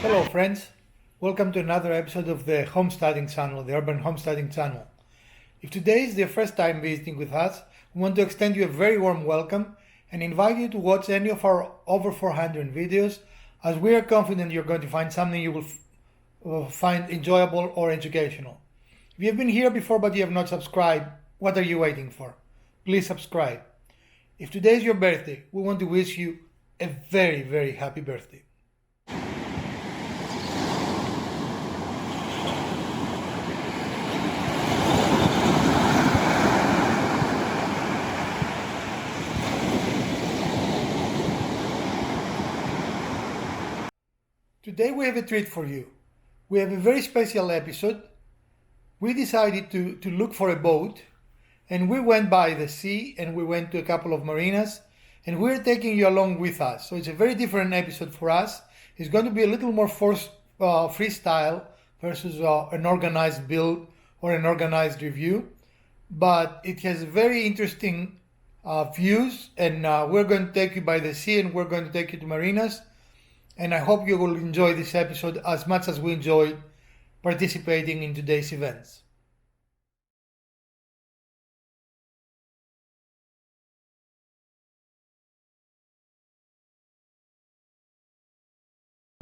Hello friends, welcome to another episode of the Homesteading channel, the Urban Homesteading channel. If today is your first time visiting with us, we want to extend you a very warm welcome and invite you to watch any of our over 400 videos, as we are confident you're going to find something you will find enjoyable or educational. If you have been here before but you have not subscribed, what are you waiting for? Please subscribe. If today is your birthday, we want to wish you a very, very happy birthday. Today we have a treat for you. We have a very special episode. We decided to look for a boat, and we went by the sea and we went to a couple of marinas, and we're taking you along with us. So it's a very different episode for us. It's going to be a little more freestyle versus an organized build or an organized review, but it has very interesting views, and we're going to take you by the sea and we're going to take you to marinas. And I hope you will enjoy this episode as much as we enjoyed participating in today's events.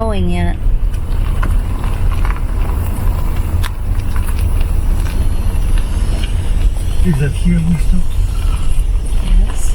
Going yet. Is that here, Bristol? Yes.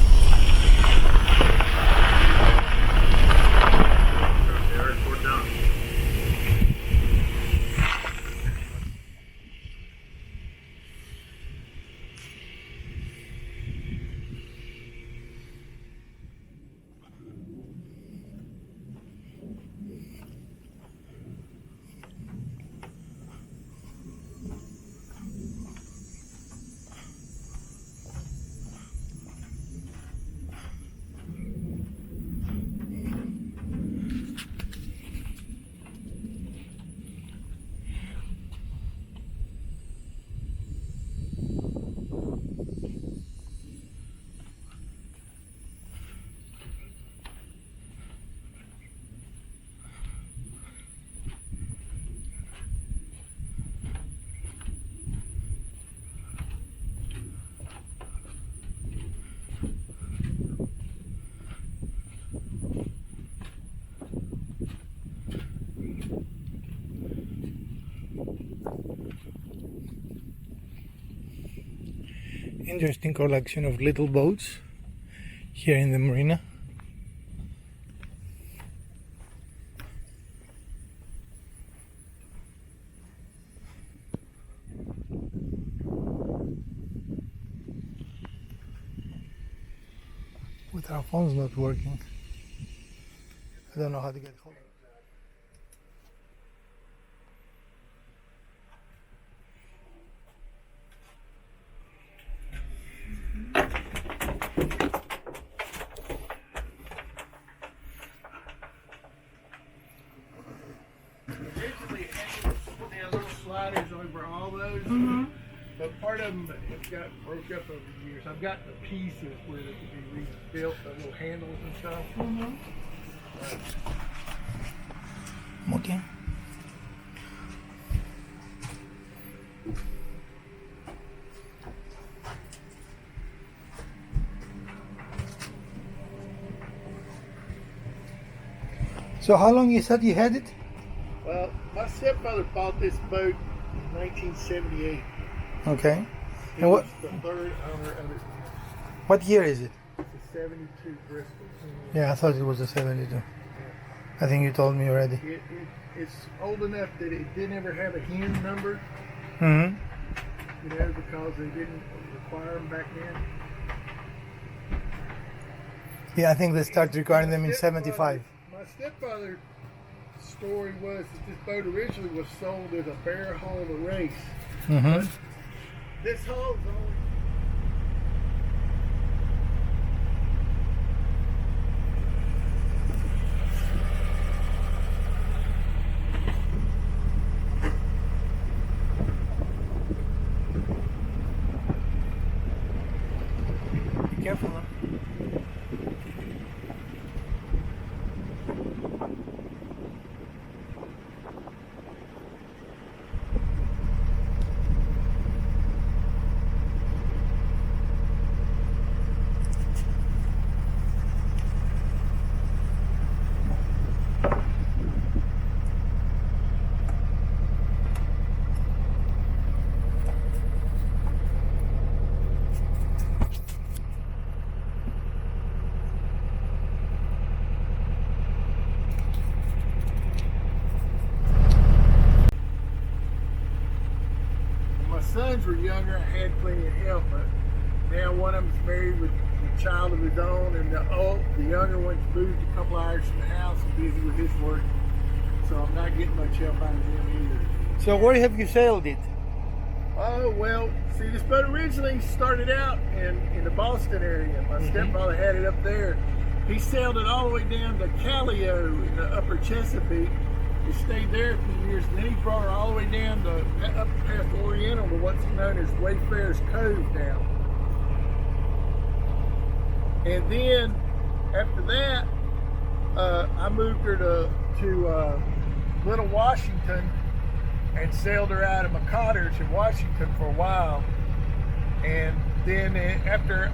Interesting collection of little boats here in the marina. With our phones not working, I don't know how to get hold of it. Originally, they had little sliders over all those, but part of them have got broke up over the years. I've got the pieces where they could be rebuilt, the little handles and stuff. Okay. So how long you said you had it? Well, my stepfather bought this boat in 1978. Okay. He And was the third owner of it. what year is it? It's a 72 Bristol. Yeah, I thought it was a 72. I think you told me already. It's old enough that it didn't ever have a hen number, Mm-hmm. because they didn't require them back then. Yeah, I think they started requiring them in 75. My stepfather's story was that this boat originally was sold as a bear haul of a race. Mm-hmm. This hull is only careful. ones were younger, I had plenty of help, but now one of them's married with a child of his own, and the younger one's moved a couple hours from the house and busy with his work, so I'm not getting much help out of him either. So where have you sailed it? Oh, well, see, this boat originally started out in the Boston area. My stepfather had it up there. He sailed it all the way down to Callio in the upper Chesapeake. He stayed there a few years, and then he brought her all the way down to up past Oriental to what's known as Wayfarer's Cove now. And then after that, I moved her to Little Washington and sailed her out of McCotters in Washington for a while. And then after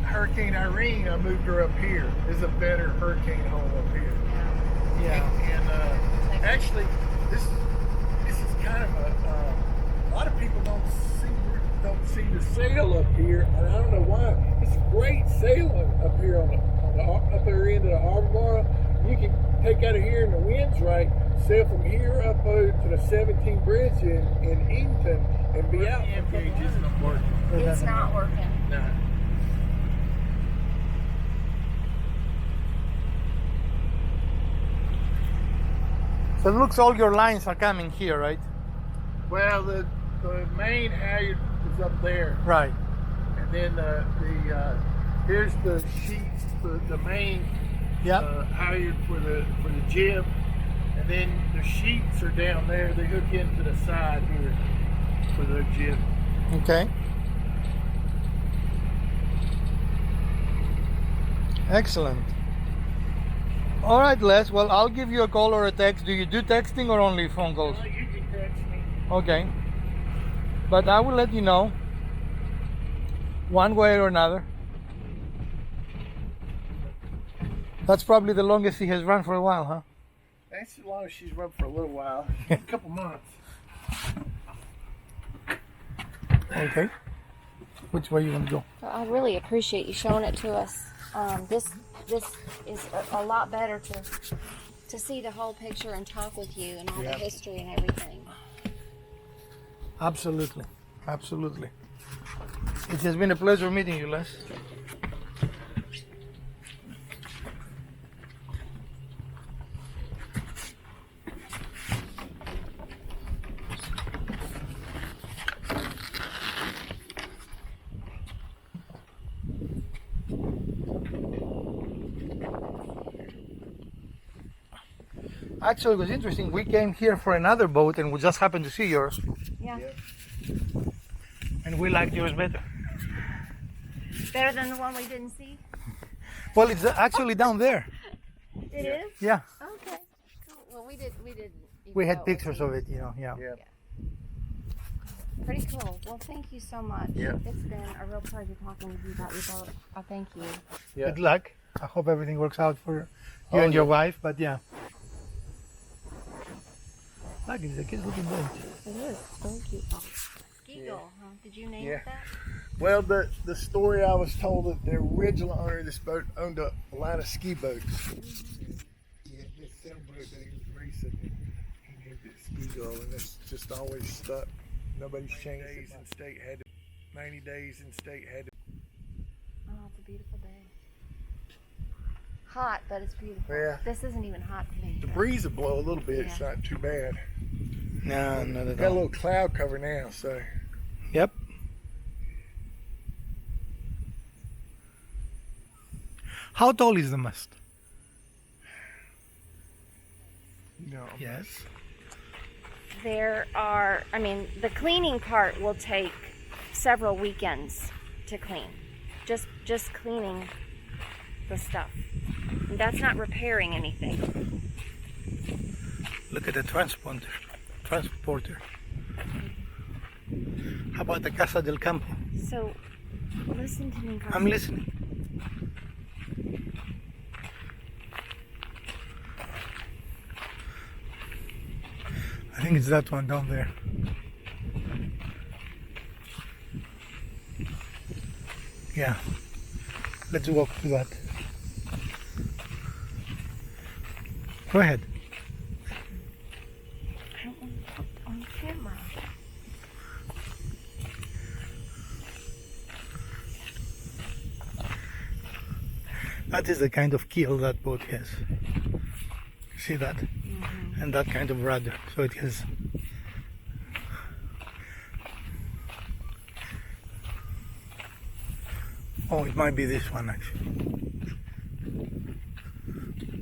Hurricane Irene, I moved her up here. This is a better hurricane hole up here. Yeah. And actually, this is kind of a lot of people don't seem to sail up here, and I don't know why. It's great sailing up here on the upper end of the harbor bar. You can take out of here and the wind's right, sail from here up over to the 17 bridge in Eatonton and be out. The gauge isn't working. It's not working. No. So it looks all your lines are coming here, right? Well, the main halyard is up there, Right. and then here's the sheets, the main Yeah. halyard for the jib, and then the sheets are down there. They hook into the side here for the jib. Okay. Excellent. All right, Les. Well, I'll give you a call or a text. Do you do texting or only phone calls? Well, you can text me. Okay. But I will let you know one way or another. That's probably the longest he has run for a while, huh? That's as long as she's run for a little while, a couple months. Okay. Which way you want to go? Well, I really appreciate you showing it to us. This is a lot better to see the whole picture and talk with you and all the history and everything. Absolutely. Absolutely. It has been a pleasure meeting you, Les. Actually, it was interesting. We came here for another boat and we just happened to see yours. Yeah. And we liked yours better. Better than the one we didn't see? Well, it's actually down there. It is? Yeah. Okay. Cool. Well, we didn't. We even had know pictures of it, you know. Yeah. Yeah. Pretty cool. Well, thank you so much. Yeah. It's been a real pleasure talking with you about your boat. I thank you. Yeah. Good luck. I hope everything works out for you Oh, and your yeah. wife. But yeah. Look, it's a cute looking boat. It is. It's very cute. Eagle, huh? Did you name Yeah. it that? Well, the story I was told that the original owner of this boat owned a line of ski boats. He had this sailboat that he was racing, and he named it Ski Girl, and it's just always stuck. Nobody's changed it. 90 days in state had to. Oh, it's a beautiful day. Hot, but it's beautiful. Yeah. This isn't even hot to me. The breeze will blow a little bit. It's Yeah. not too bad. No, not at Got a all. little cloud cover now, so. Yep. How tall is the mast? No. The cleaning part will take several weekends to clean. Just cleaning the stuff. And that's not repairing anything. Look at the transporter. How about the Casa del Campo? So, listen to me, I'm listening. I think it's that one down there. Yeah. Let's walk to that. Go ahead. I don't want to put on camera. notice the kind of keel that boat has. See that? And that kind of rudder. So it has. Oh, it might be this one actually.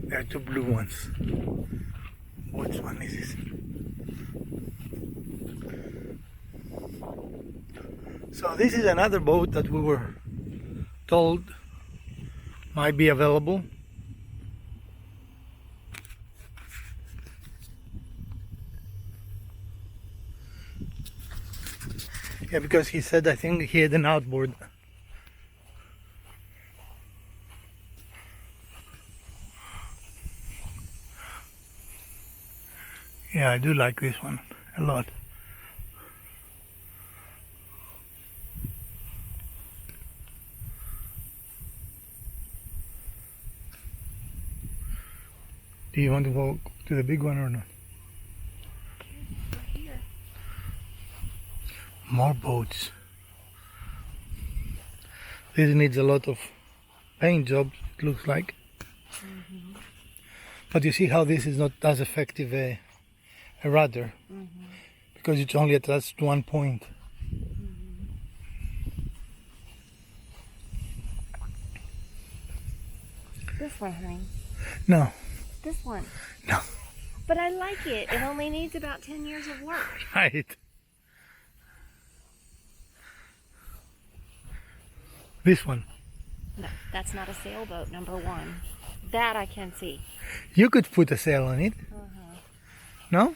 There are two blue ones. Which one is this? So this is another boat that we were told might be available. Yeah, because he said I think he had an outboard. Yeah, I do like this one a lot. Do you want to go to the big one or not? Here. More boats. This needs a lot of paint jobs, it looks like. But you see how this is not as effective a rudder, because it's only attached to one point. This one, honey. No, This one. no, But I like it. It only needs about 10 years of work. right. This one. No, that's not a sailboat, number one. That I can see. You could put a sail on it. No?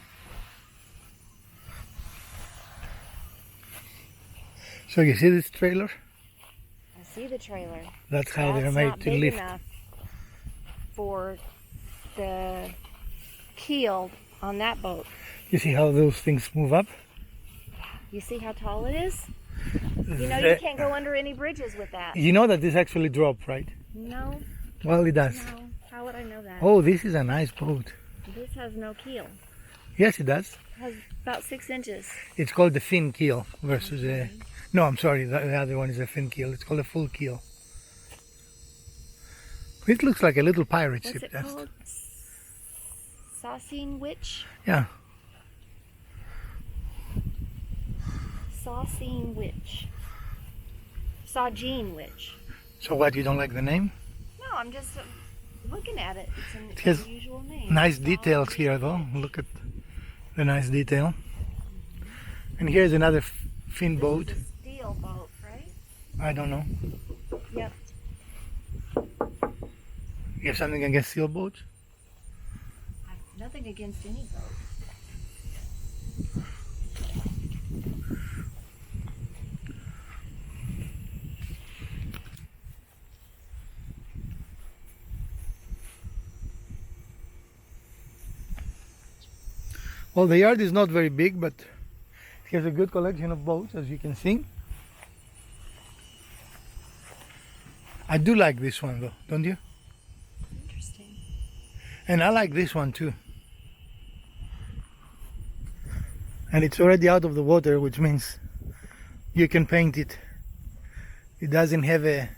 So you see this trailer? I see the trailer. That's how they're That's made not to big lift. enough for the keel on that boat. You see how those things move up? You see how tall it is? You know you can't go under any bridges with that. You know that this actually drops, right? No, Well, it does. no. How would I know that? Oh, this is a nice boat. This has no keel. Yes, it does. It has about 6 inches. It's called the fin keel versus a... No, I'm sorry, the other one is a fin keel. It's called a full keel. It looks like a little pirate What's ship. it called? Saucine Witch? Yeah. Saucine Witch. Saugene Witch. So what, you don't like the name? No, I'm just looking at it. It's an It has unusual name. Nice details here though. Look at the nice detail. And here's another fin boat. This is a steel boat, right? I don't know. Yep. You have something against steel boats? I have nothing against any boat. Well, the yard is not very big, but it has a good collection of boats, as you can see. I do like this one though, don't you? Interesting. And I like this one too. And it's already out of the water, which means you can paint it. It doesn't have a...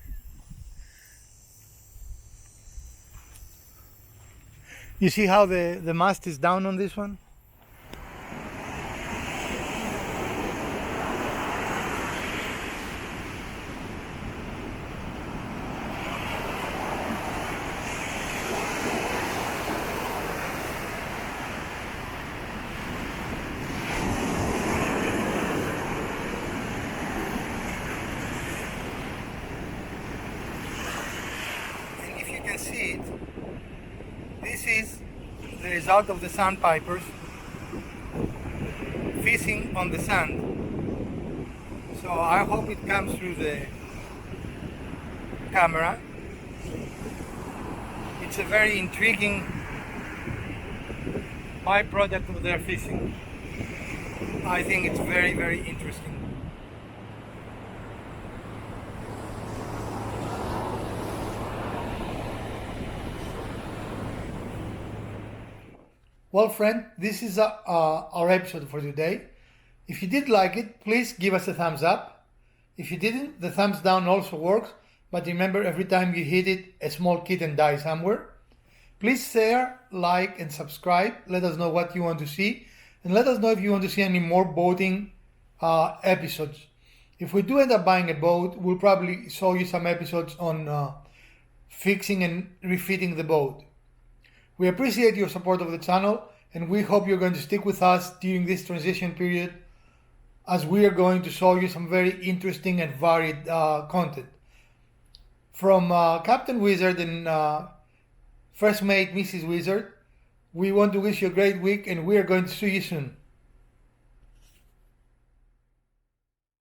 You see how the mast is down on this one? And if you can see it, this is the result of the sandpipers fishing on the sand. So I hope it comes through the camera. It's a very intriguing byproduct of their fishing. I think it's very, very interesting. Well, friend, this is our episode for today. If you did like it, please give us a thumbs up. If you didn't, the thumbs down also works, but remember, every time you hit it, a small kitten dies somewhere. Please share, like, and subscribe. Let us know what you want to see, and let us know if you want to see any more boating episodes. If we do end up buying a boat, we'll probably show you some episodes on fixing and refitting the boat. We appreciate your support of the channel, and we hope you're going to stick with us during this transition period, as we are going to show you some very interesting and varied content. From Captain Wizard and First Mate Mrs. Wizard, we want to wish you a great week, and we are going to see you soon.